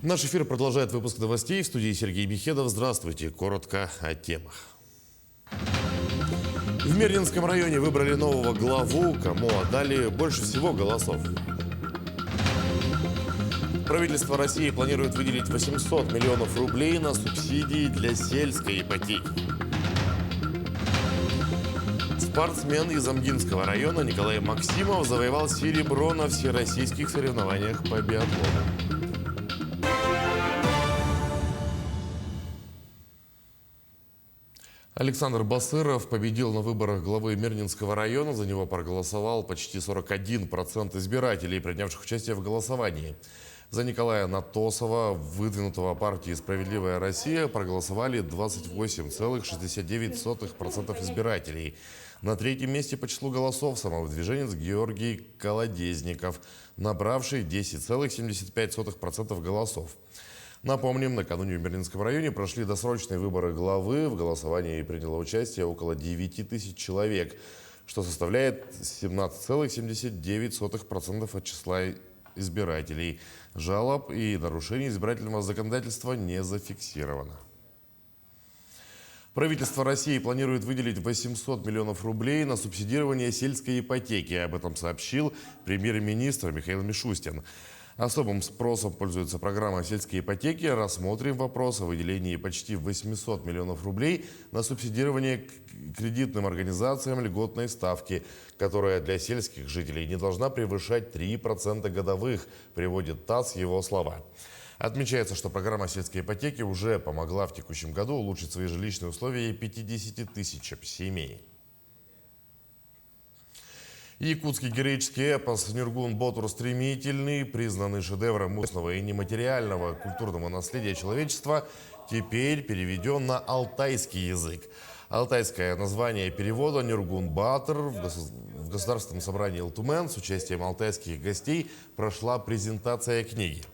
Наш эфир продолжает выпуск новостей. В студии Сергей Беседов. Здравствуйте. Коротко о темах. В Мирнинском районе выбрали нового главу, кому отдали больше всего голосов. Правительство России планирует выделить 800 миллионов рублей на субсидии для сельской ипотеки. Спортсмен из Амгинского района Николай Максимов завоевал серебро на всероссийских соревнованиях по биатлону. Александр Басыров победил на выборах главы Мирнинского района. За него проголосовал почти 41% избирателей, принявших участие в голосовании. За Николая Натосова, выдвинутого партией «Справедливая Россия», проголосовали 28,69% избирателей. На третьем месте по числу голосов самовыдвиженец Георгий Колодезников, набравший 10,75% голосов. Напомним, накануне в Мирнинском районе прошли досрочные выборы главы. В голосовании приняло участие около 9 тысяч человек, что составляет 17,79% от числа избирателей. Жалоб и нарушений избирательного законодательства не зафиксировано. Правительство России планирует выделить 800 миллионов рублей на субсидирование сельской ипотеки. Об этом сообщил премьер-министр Михаил Мишустин. Особым спросом пользуется программа сельской ипотеки. Рассмотрим вопрос о выделении почти 800 миллионов рублей на субсидирование кредитным организациям льготной ставки, которая для сельских жителей не должна превышать 3% годовых, приводит ТАСС его слова. Отмечается, что программа сельской ипотеки уже помогла в текущем году улучшить свои жилищные условия 50 тысячам семей. Якутский героический эпос «Нюргун-Ботур стремительный», признанный шедевром устного и нематериального культурного наследия человечества, теперь переведен на алтайский язык. Алтайское название перевода «Нюргун-Батыр» в Государственном собрании Элтумен с участием алтайских гостей прошла презентация книги.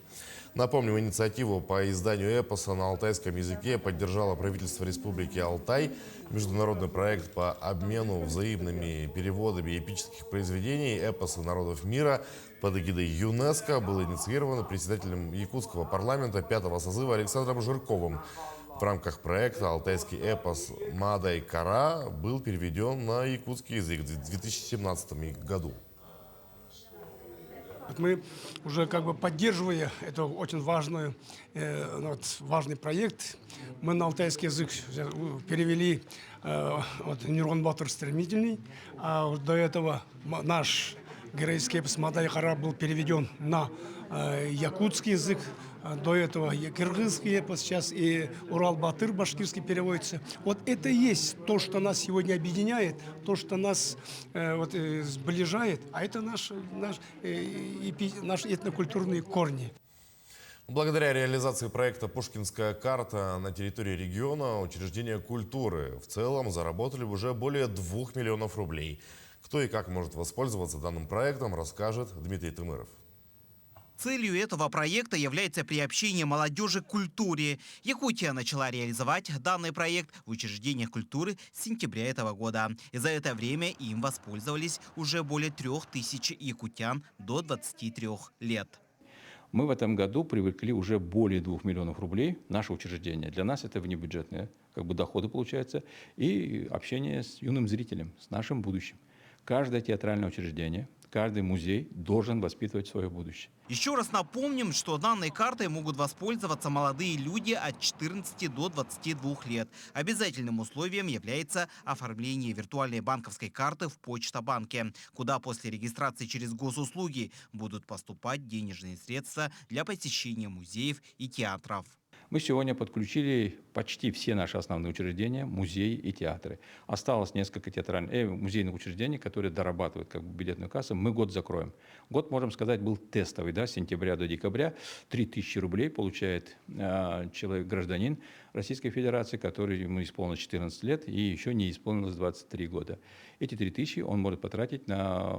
Напомним, инициативу по изданию эпоса на алтайском языке поддержало правительство Республики Алтай. Международный проект по обмену взаимными переводами эпических произведений эпоса народов мира под эгидой ЮНЕСКО был инициирован председателем якутского парламента 5-го созыва Александром Жирковым. В рамках проекта алтайский эпос «Мадай-Кара» был переведен на якутский язык в 2017 году. Мы уже поддерживая это очень важный проект, мы на алтайский язык перевели «Нюргун-Ботур стремительный», а до этого наш героический эпос «Мадай-Кара» был переведен на якутский язык. До этого кыргызский эпос, сейчас и Урал-Батыр башкирский переводится. Вот это и есть то, что нас сегодня объединяет, то, что нас сближает, а это наши этнокультурные корни. Благодаря реализации проекта «Пушкинская карта» на территории региона учреждения культуры в целом заработали уже более 2 миллионов рублей. Кто и как может воспользоваться данным проектом, расскажет Дмитрий Тымыров. Целью этого проекта является приобщение молодежи к культуре. Якутия начала реализовать данный проект в учреждениях культуры с сентября этого года. И за это время им воспользовались уже более 3000 якутян до 23 лет. Мы в этом году привлекли уже более 2 миллионов рублей в наше учреждение. Для нас это внебюджетные доходы получается и общение с юным зрителем, с нашим будущим. Каждое театральное учреждение, каждый музей должен воспитывать свое будущее. Еще раз напомним, что данной картой могут воспользоваться молодые люди от 14 до 22 лет. Обязательным условием является оформление виртуальной банковской карты в Почта-банке, куда после регистрации через госуслуги будут поступать денежные средства для посещения музеев и театров. Мы сегодня подключили почти все наши основные учреждения, музеи и театры. Осталось несколько музейных учреждений, которые дорабатывают билетную кассу. Мы год закроем. Год, можем сказать, был тестовый, с сентября до декабря. 3000 рублей получает гражданин Российской Федерации, который ему исполнилось 14 лет и еще не исполнилось 23 года. Эти 3000 он может потратить на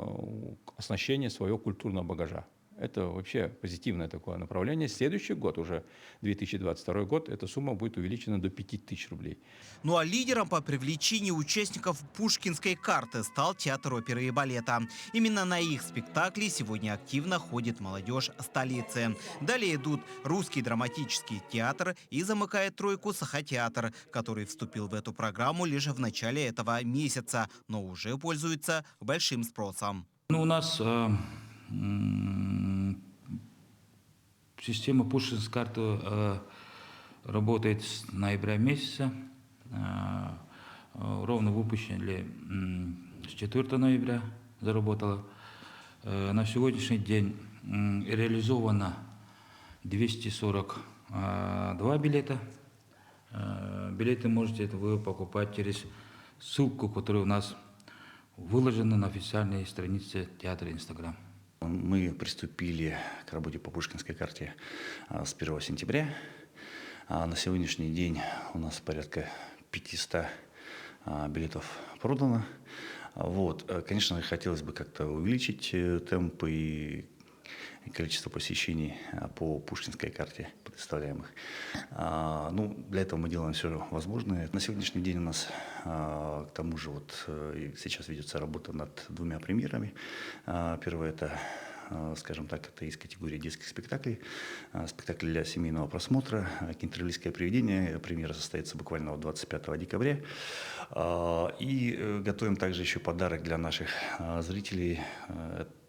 оснащение своего культурного багажа. Это вообще позитивное такое направление. Следующий год, уже 2022 год, эта сумма будет увеличена до 5000 рублей. Ну а лидером по привлечению участников Пушкинской карты стал театр оперы и балета. Именно на их спектакли сегодня активно ходит молодежь столицы. Далее идут Русский драматический театр и замыкает тройку Сахатеатр, который вступил в эту программу лишь в начале этого месяца, но уже пользуется большим спросом. Ну, у нас система Пушкинской карты работает с ноября месяца. Ровно выпущили с 4 ноября, заработала. На сегодняшний день реализовано 242 билета. Билеты можете вы покупать через ссылку, которая у нас выложена на официальной странице театра Инстаграм. Мы приступили к работе по Пушкинской карте с 1 сентября. На сегодняшний день у нас порядка 500 билетов продано. Вот. Конечно, хотелось бы как-то увеличить темпы и количество посещений по Пушкинской карте представляемых. Ну, для этого мы делаем все возможное. На сегодняшний день у нас, к тому же, сейчас ведется работа над 2 премьерами. Первое – это, скажем так, это из категории детских спектаклей. Спектакль для семейного просмотра «Кентервильское привидение». Премьера состоится буквально 25 декабря. И готовим также еще подарок для наших зрителей.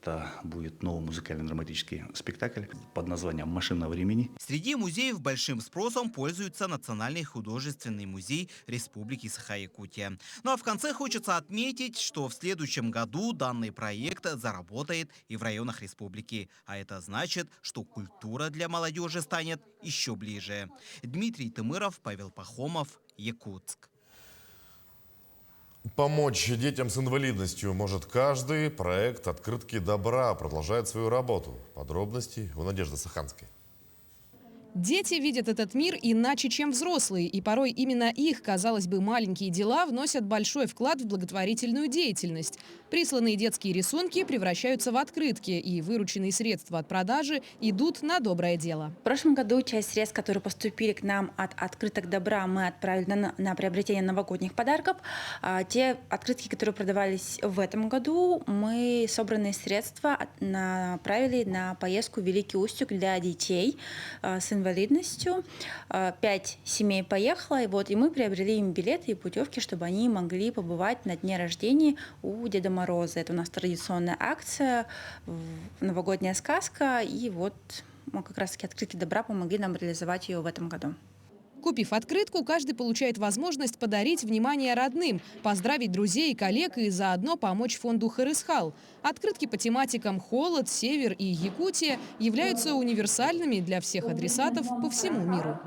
Это будет новый музыкально-драматический спектакль под названием «Машина времени». Среди музеев большим спросом пользуется Национальный художественный музей Республики Саха-Якутия. Ну а в конце хочется отметить, что в следующем году данный проект заработает и в районах республики. А это значит, что культура для молодежи станет еще ближе. Дмитрий Тымыров, Павел Пахомов, Якутск. Помочь детям с инвалидностью может каждый. Проект «Открытки добра» продолжает свою работу. Подробности у Надежды Саханской. Дети видят этот мир иначе, чем взрослые, и порой именно их, казалось бы, маленькие дела вносят большой вклад в благотворительную деятельность. Присланные детские рисунки превращаются в открытки, и вырученные средства от продажи идут на доброе дело. В прошлом году часть средств, которые поступили к нам от открыток добра, мы отправили на приобретение новогодних подарков. Те открытки, которые продавались в этом году, мы собранные средства направили на поездку в Великий Устюг для детей с инвалидностью. 5 семей поехало, и мы приобрели им билеты и путевки, чтобы они могли побывать на дне рождения у Деда Мороза. Это у нас традиционная акция, новогодняя сказка, и как раз-таки открытки добра помогли нам реализовать ее в этом году. Купив открытку, каждый получает возможность подарить внимание родным, поздравить друзей и коллег и заодно помочь фонду «Харысхал». Открытки по тематикам «Холод», «Север» и «Якутия» являются универсальными для всех адресатов по всему миру.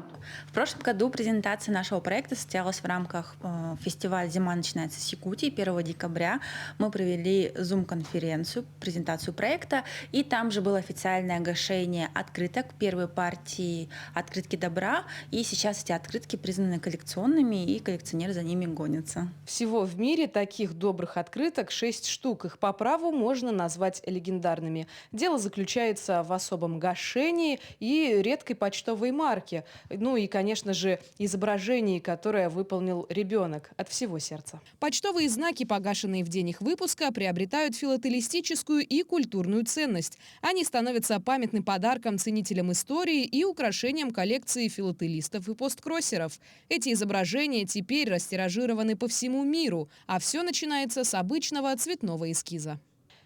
В прошлом году презентация нашего проекта состоялась в рамках фестиваля «Зима начинается с Якутии». 1 декабря мы провели Zoom-конференцию, презентацию проекта, и там же было официальное оглашение открыток первой партии «Открытки добра», и сейчас эти открытки признаны коллекционными, и коллекционеры за ними гонятся. Всего в мире таких добрых открыток 6 штук. Их по праву можно назвать легендарными. Дело заключается в особом гашении и редкой почтовой марке. Ну и, конечно же, изображении, которое выполнил ребенок от всего сердца. Почтовые знаки, погашенные в день их выпуска, приобретают филателистическую и культурную ценность. Они становятся памятным подарком ценителям истории и украшением коллекции филателистов и посткроссеров. Эти изображения теперь растиражированы по всему миру, а все начинается с обычного цветного эскиза.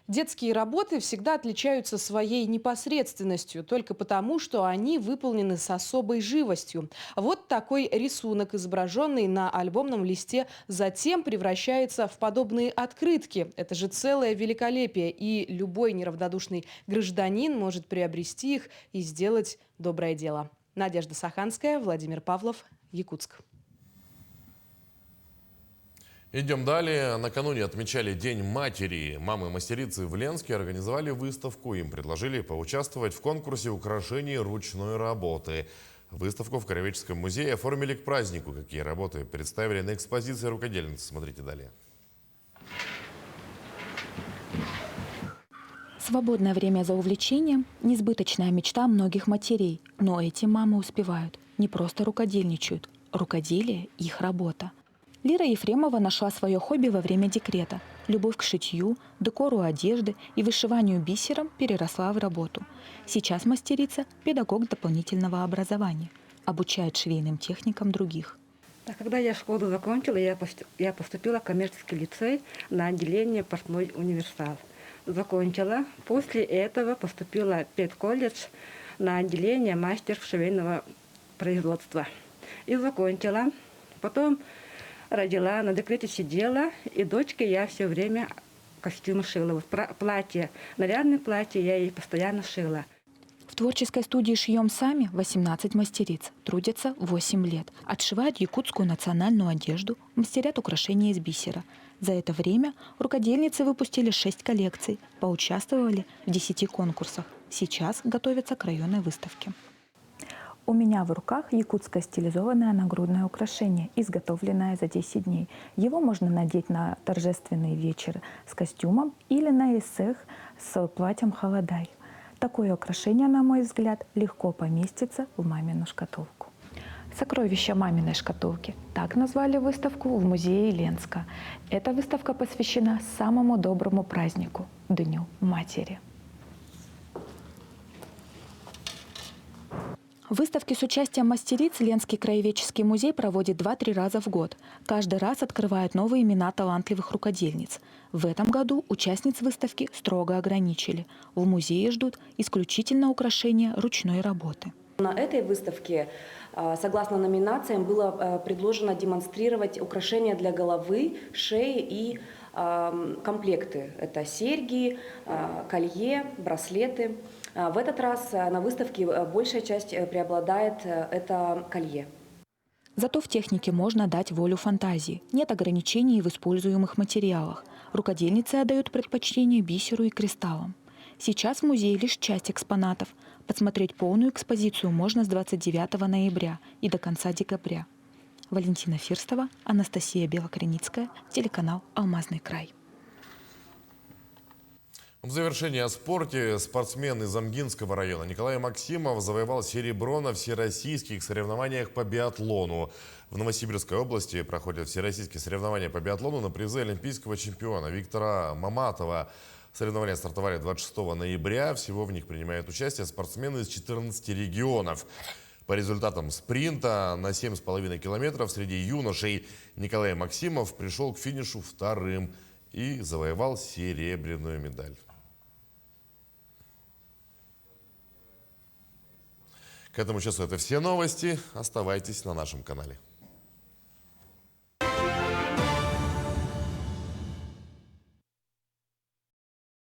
Детские работы всегда отличаются своей непосредственностью, только потому, что они выполнены с особой живостью. Вот такой рисунок, изображенный на альбомном листе, затем превращается в подобные открытки. Это же целое великолепие, и любой неравнодушный гражданин может приобрести их и сделать доброе дело. Надежда Саханская, Владимир Павлов, Якутск. Идем далее. Накануне отмечали День матери. Мамы-мастерицы в Ленске организовали выставку. Им предложили поучаствовать в конкурсе украшений ручной работы. Выставку в Краеведческом музее оформили к празднику. Какие работы представили на экспозиции рукодельниц. Смотрите далее. Свободное время за увлечением – несбыточная мечта многих матерей. Но эти мамы успевают. Не просто рукодельничают. Рукоделие – их работа. Лира Ефремова нашла свое хобби во время декрета. Любовь к шитью, декору одежды и вышиванию бисером переросла в работу. Сейчас мастерица – педагог дополнительного образования. Обучает швейным техникам других. Когда я школу закончила, я поступила в коммерческий лицей на отделение портной универсал. Закончила. После этого поступила в педколледж на отделение мастер швейного производства. И закончила. Потом родила, на декрете сидела, и дочке я все время костюмы шила. Вот платье, нарядное платье я ей постоянно шила. В творческой студии «Шьем сами» 18 мастериц. Трудятся 8 лет. Отшивают якутскую национальную одежду, мастерят украшения из бисера. За это время рукодельницы выпустили 6 коллекций, поучаствовали в 10 конкурсах. Сейчас готовятся к районной выставке. У меня в руках якутское стилизованное нагрудное украшение, изготовленное за 10 дней. Его можно надеть на торжественный вечер с костюмом или на эссех с платьем халадай. Такое украшение, на мой взгляд, легко поместится в мамину шкатулку. «Сокровища маминой шкатулки» – так назвали выставку в музее Ленска. Эта выставка посвящена самому доброму празднику – Дню Матери. Выставки с участием мастериц Ленский краеведческий музей проводит 2-3 раза в год. Каждый раз открывают новые имена талантливых рукодельниц. В этом году участниц выставки строго ограничили. В музее ждут исключительно украшения ручной работы. На этой выставке, согласно номинациям, было предложено демонстрировать украшения для головы, шеи и комплекты. Это серьги, колье, браслеты. В этот раз на выставке большая часть преобладает это колье. Зато в технике можно дать волю фантазии. Нет ограничений в используемых материалах. Рукодельницы отдают предпочтение бисеру и кристаллам. Сейчас в музее лишь часть экспонатов. Подсмотреть полную экспозицию можно с 29 ноября и до конца декабря. Валентина Фирстова, Анастасия Белокреницкая, телеканал «Алмазный край». В завершении о спорте спортсмен из Амгинского района Николай Максимов завоевал серебро на всероссийских соревнованиях по биатлону. В Новосибирской области проходят всероссийские соревнования по биатлону на призы олимпийского чемпиона Виктора Маматова. Соревнования стартовали 26 ноября. Всего в них принимают участие спортсмены из 14 регионов. По результатам спринта на 7,5 километров среди юношей Николай Максимов пришел к финишу вторым и завоевал серебряную медаль. К этому часу это все новости. Оставайтесь на нашем канале.